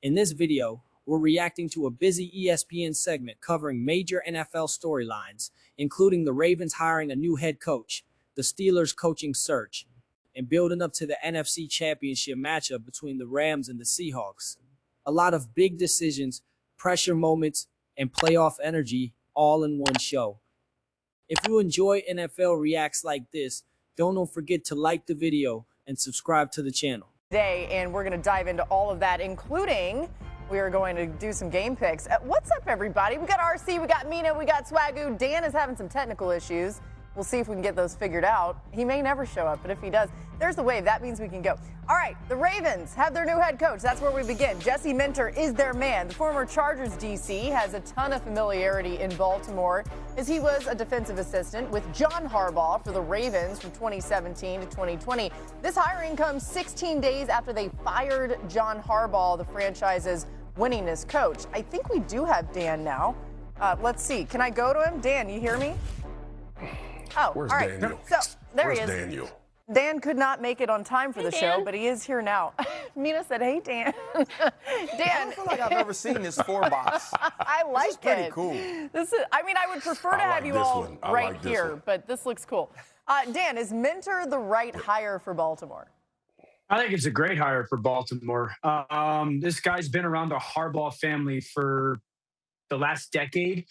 In this video, we're reacting to a busy ESPN segment covering major NFL storylines, including the Ravens hiring a new head coach, the Steelers coaching search, and building up to the NFC Championship matchup between the Rams and the Seahawks. A lot of big decisions, pressure moments, and playoff energy all in one show. If you enjoy NFL reacts like this, don't forget to like the video and subscribe to the channel. Today, and we're going to dive into all of that, including we are going to do some game picks. What's up, everybody? We got RC, we got Mina, we got Swagoo. Dan is having some technical issues. We'll see if we can get those figured out. He may never show up, but if he does, there's the wave. That means we can go. All right, the Ravens have their new head coach. That's where we begin. Jesse Minter is their man. The former Chargers DC has a ton of familiarity in Baltimore as he was a defensive assistant with John Harbaugh for the Ravens from 2017 to 2020. This hiring comes 16 days after they fired John Harbaugh, the franchise's winningest coach. I think we do have Dan now. Let's see. Can I go to him? Dan, you hear me? Oh, where's all right. Daniel? So there Where's he is. Daniel? Dan could not make it on time for the Dan. show, but he is here now. Mina said, "Hey, Dan." I Dan, don't feel like I've ever seen this 4-box. I like This is pretty it. cool. This is. I mean, I would prefer to I have like you this all one. I right like this here, one. but this looks cool. Dan, is Minter the right hire for Baltimore? I think it's a great hire for Baltimore. This guy's been around the Harbaugh family for the last decade,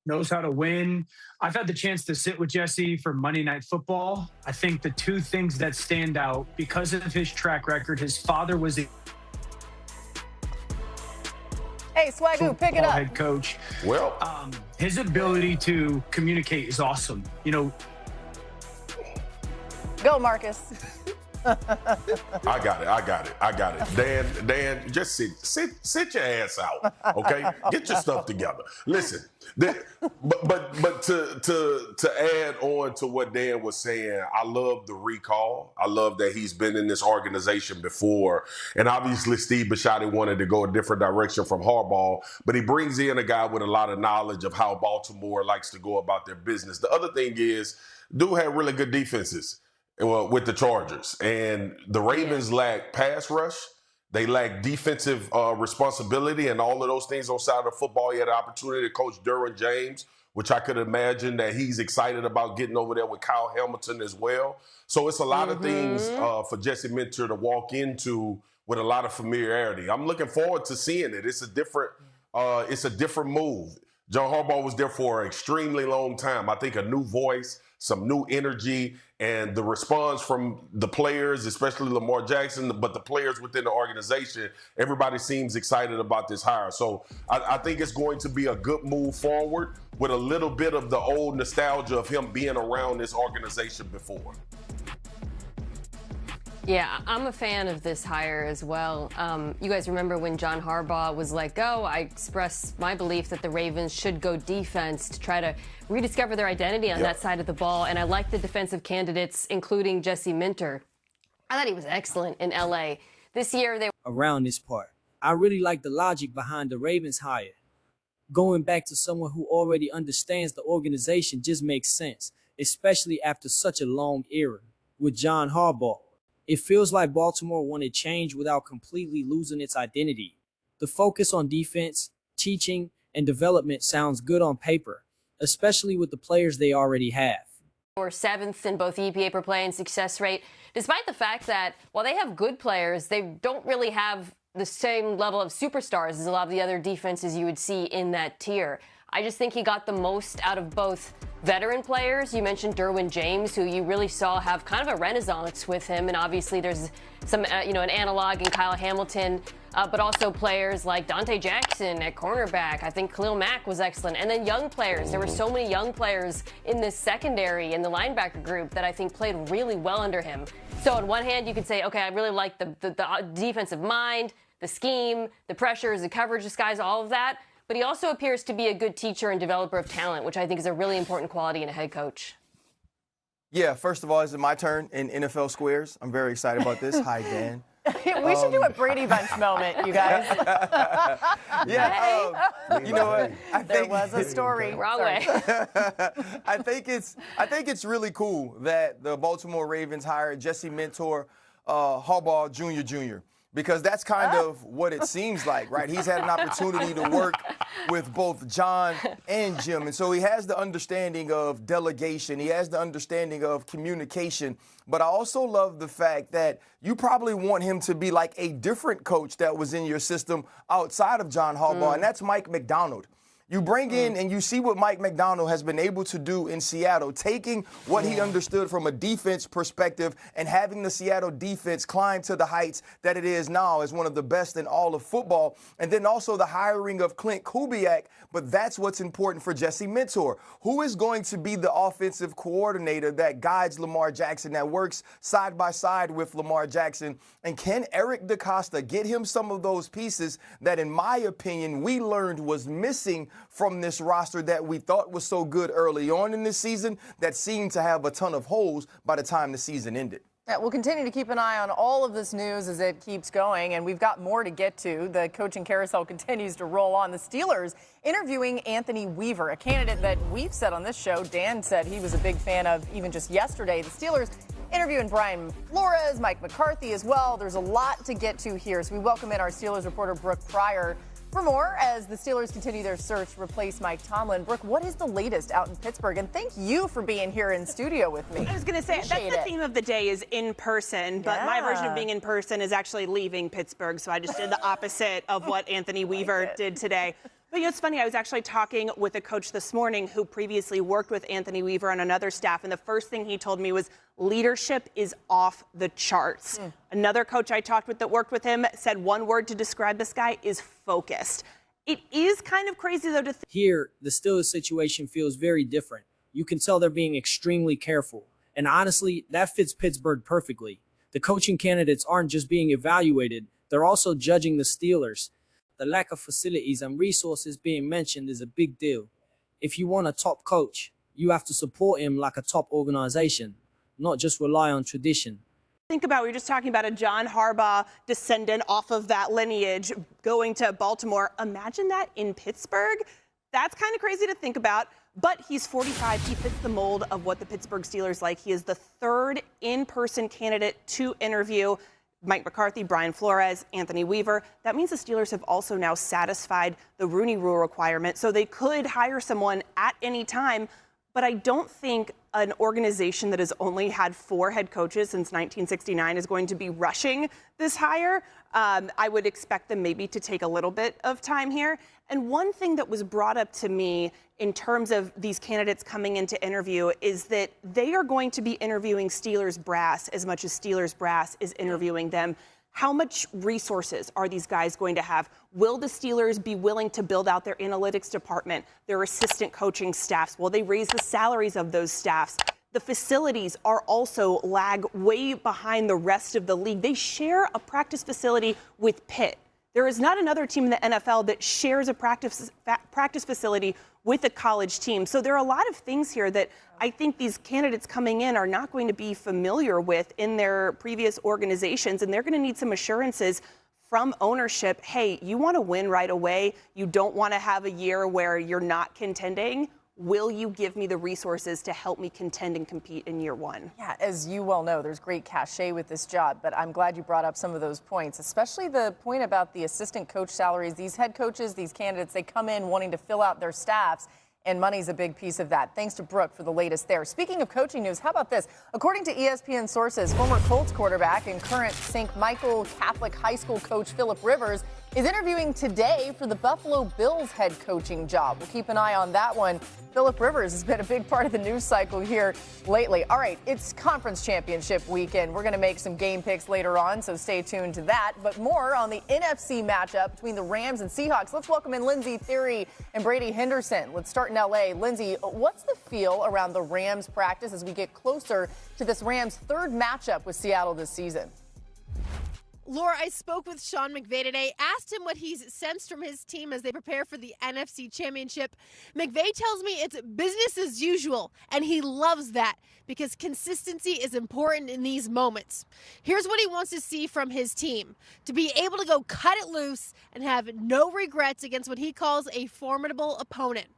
knows how to win. I've had the chance to sit with Jesse for Monday Night Football. I think the two things that stand out, because of his track record, his father was a Hey, Swagoo, pick it up. head coach. Well, His ability to communicate is awesome. You know, Go, Marcus. I got it. Dan, just sit your ass out, okay? Get your stuff together. Listen, but to add on to what Dan was saying, I love the recall. I love that he's been in this organization before, and obviously Steve Bisciotti wanted to go a different direction from Harbaugh, but he brings in a guy with a lot of knowledge of how Baltimore likes to go about their business. The other thing is, dude had really good defenses. Well, with the Chargers, and the Ravens lack pass rush. They lack defensive responsibility and all of those things on side of football. He had an opportunity to coach Derwin James, which I could imagine that he's excited about getting over there with Kyle Hamilton as well. So it's a lot of things for Jesse Minter to walk into with a lot of familiarity. I'm looking forward to seeing it. It's a different move. John Harbaugh was there for an extremely long time. I think a new voice, some new energy, and the response from the players, especially Lamar Jackson, but the players within the organization, everybody seems excited about this hire. So I think it's going to be a good move forward with a little bit of the old nostalgia of him being around this organization before. Yeah, I'm a fan of this hire as well. You guys remember when John Harbaugh was let go, I expressed my belief that the Ravens should go defense to try to rediscover their identity on that side of the ball. And I like the defensive candidates, including Jesse Minter. I thought he was excellent in L.A. This year, they Around this part, I really like the logic behind the Ravens hire. Going back to someone who already understands the organization just makes sense, especially after such a long era with John Harbaugh. It feels like Baltimore wanted change without completely losing its identity. The focus on defense, teaching, and development sounds good on paper, especially with the players they already have. were 7th in both EPA per play and success rate, despite the fact that while they have good players, they don't really have the same level of superstars as a lot of the other defenses you would see in that tier. I just think he got the most out of both veteran players. You mentioned Derwin James, who you really saw have kind of a renaissance with him. And obviously there's some, an analog in Kyle Hamilton, but also players like Dante Jackson at cornerback. I think Khalil Mack was excellent. And then young players. There were so many young players in this secondary in the linebacker group that I think played really well under him. So on one hand, you could say, okay, I really like the defensive mind, the scheme, the pressures, the coverage disguise, all of that. But he also appears to be a good teacher and developer of talent, which I think is a really important quality in a head coach. Yeah, first of all, is it my turn in NFL Squares? I'm very excited about this. Hi, Dan. We should do a Brady Bunch moment, you guys. You know what? I There think was a story. Wrong way. I think it's really cool that the Baltimore Ravens hired Jesse Minter, Harbaugh Jr. because that's kind of what it seems like, right? He's had an opportunity to work with both John and Jim. And so he has the understanding of delegation. He has the understanding of communication. But I also love the fact that you probably want him to be like a different coach that was in your system outside of John Harbaugh, and that's Mike Macdonald. You bring in and you see what Mike Macdonald has been able to do in Seattle, taking what he understood from a defense perspective and having the Seattle defense climb to the heights that it is now as one of the best in all of football. And then also the hiring of Kliff Kingsbury, but that's what's important for Jesse Mentor. Who is going to be the offensive coordinator that guides Lamar Jackson, that works side by side with Lamar Jackson? And can Eric DeCosta get him some of those pieces that, in my opinion, we learned was missing from this roster that we thought was so good early on in this season that seemed to have a ton of holes by the time the season ended? Yeah, we'll continue to keep an eye on all of this news as it keeps going, and we've got more to get to. The coaching carousel continues to roll on. The Steelers interviewing Anthony Weaver, a candidate that we've said on this show. Dan said he was a big fan of even just yesterday. The Steelers interviewing Brian Flores, Mike McCarthy as well. There's a lot to get to here, so we welcome in our Steelers reporter, Brooke Pryor, for more as the Steelers continue their search to replace Mike Tomlin. Brooke, what is the latest out in Pittsburgh? And thank you for being here in studio with me. I was going to say, that's the theme of the day is in person, but my version of being in person is actually leaving Pittsburgh, so I just did the opposite of what Anthony Weaver did today. But it's funny, I was actually talking with a coach this morning who previously worked with Anthony Weaver on another staff, and the first thing he told me was leadership is off the charts. Another coach I talked with that worked with him said one word to describe this guy is focused. It is kind of crazy, though, to Here, the Steelers situation feels very different. You can tell they're being extremely careful. And honestly, that fits Pittsburgh perfectly. The coaching candidates aren't just being evaluated, they're also judging the Steelers. The lack of facilities and resources being mentioned is a big deal. If you want a top coach, you have to support him like a top organization, not just rely on tradition. Think about, we were just talking about a John Harbaugh descendant off of that lineage going to Baltimore. Imagine that in Pittsburgh. That's kind of crazy to think about, but he's 45. He fits the mold of what the Pittsburgh Steelers like. He is the third in-person candidate to interview Mike McCarthy, Brian Flores, Anthony Weaver. That means the Steelers have also now satisfied the Rooney Rule requirement, so they could hire someone at any time. But I don't think an organization that has only had 4 head coaches since 1969 is going to be rushing this hire. I would expect them maybe to take a little bit of time here. And one thing that was brought up to me in terms of these candidates coming into interview is that they are going to be interviewing Steelers brass as much as Steelers brass is interviewing them. How much resources are these guys going to have? Will the Steelers be willing to build out their analytics department, their assistant coaching staffs? Will they raise the salaries of those staffs? The facilities are also lag way behind the rest of the league. They share a practice facility with Pitt. There is not another team in the NFL that shares a practice facility with a college team. So there are a lot of things here that I think these candidates coming in are not going to be familiar with in their previous organizations, and they're going to need some assurances from ownership. Hey, you want to win right away. You don't want to have a year where you're not contending. Will you give me the resources to help me contend and compete in year one? Yeah, as you well know, there's great cachet with this job, but I'm glad you brought up some of those points, especially the point about the assistant coach salaries. These head coaches, these candidates, they come in wanting to fill out their staffs, and money's a big piece of that. Thanks to Brooke for the latest there. Speaking of coaching news, how about this? According to ESPN sources, former Colts quarterback and current St. Michael Catholic High School coach Philip Rivers is interviewing today for the Buffalo Bills head coaching job. We'll keep an eye on that one. Philip Rivers has been a big part of the news cycle here lately. All right, it's conference championship weekend. We're going to make some game picks later on, so stay tuned to that. But more on the NFC matchup between the Rams and Seahawks. Let's welcome in Lindsey Theory and Brady Henderson. Let's start in L.A. Lindsey, what's the feel around the Rams practice as we get closer to this Rams' third matchup with Seattle this season? Laura, I spoke with Sean McVay today, asked him what he's sensed from his team as they prepare for the NFC Championship. McVay tells me it's business as usual, and he loves that because consistency is important in these moments. Here's what he wants to see from his team: to be able to go cut it loose and have no regrets against what he calls a formidable opponent.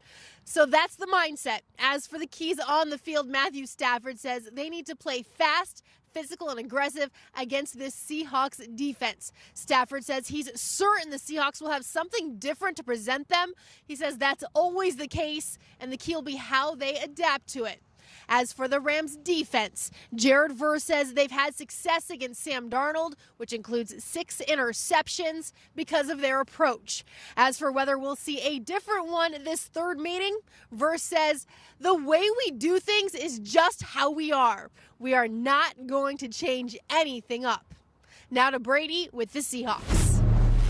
So that's the mindset. As for the keys on the field, Matthew Stafford says they need to play fast, physical and aggressive against this Seahawks defense. Stafford says he's certain the Seahawks will have something different to present them. He says that's always the case, and the key will be how they adapt to it. As for the Rams defense, Jared Verse says they've had success against Sam Darnold, which includes 6 interceptions because of their approach. As for whether we'll see a different one this third meeting, Verse says the way we do things is just how we are. We are not going to change anything up. Now to Brady with the Seahawks.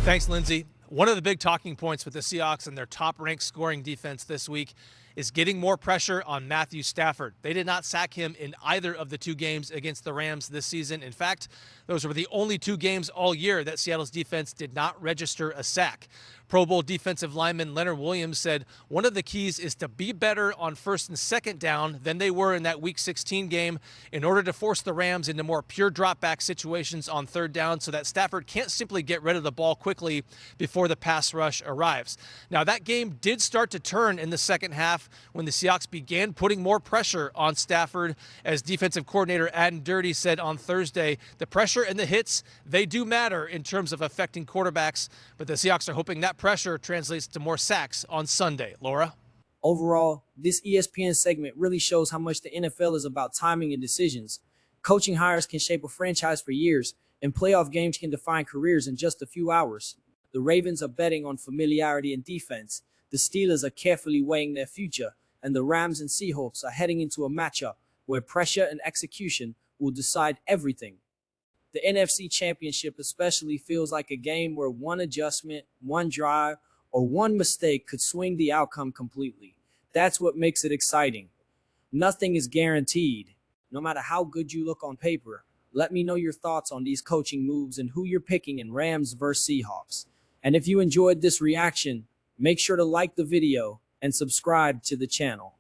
Thanks, Lindsay. One of the big talking points with the Seahawks and their top-ranked scoring defense this week is getting more pressure on Matthew Stafford. They did not sack him in either of the 2 games against the Rams this season. In fact, those were the only 2 games all year that Seattle's defense did not register a sack. Pro Bowl defensive lineman Leonard Williams said one of the keys is to be better on first and second down than they were in that Week 16 game in order to force the Rams into more pure drop-back situations on third down so that Stafford can't simply get rid of the ball quickly before the pass rush arrives. Now, that game did start to turn in the second half when the Seahawks began putting more pressure on Stafford. As defensive coordinator Adam Dirty said on Thursday, the pressure and the hits, they do matter in terms of affecting quarterbacks, but the Seahawks are hoping that pressure translates to more sacks on Sunday. Laura? Overall, this ESPN segment really shows how much the NFL is about timing and decisions. Coaching hires can shape a franchise for years, and playoff games can define careers in just a few hours. The Ravens are betting on familiarity and defense. The Steelers are carefully weighing their future, and the Rams and Seahawks are heading into a matchup where pressure and execution will decide everything. The NFC Championship especially feels like a game where one adjustment, one drive, or one mistake could swing the outcome completely. That's what makes it exciting. Nothing is guaranteed, no matter how good you look on paper. Let me know your thoughts on these coaching moves and who you're picking in Rams vs. Seahawks. And if you enjoyed this reaction, make sure to like the video and subscribe to the channel.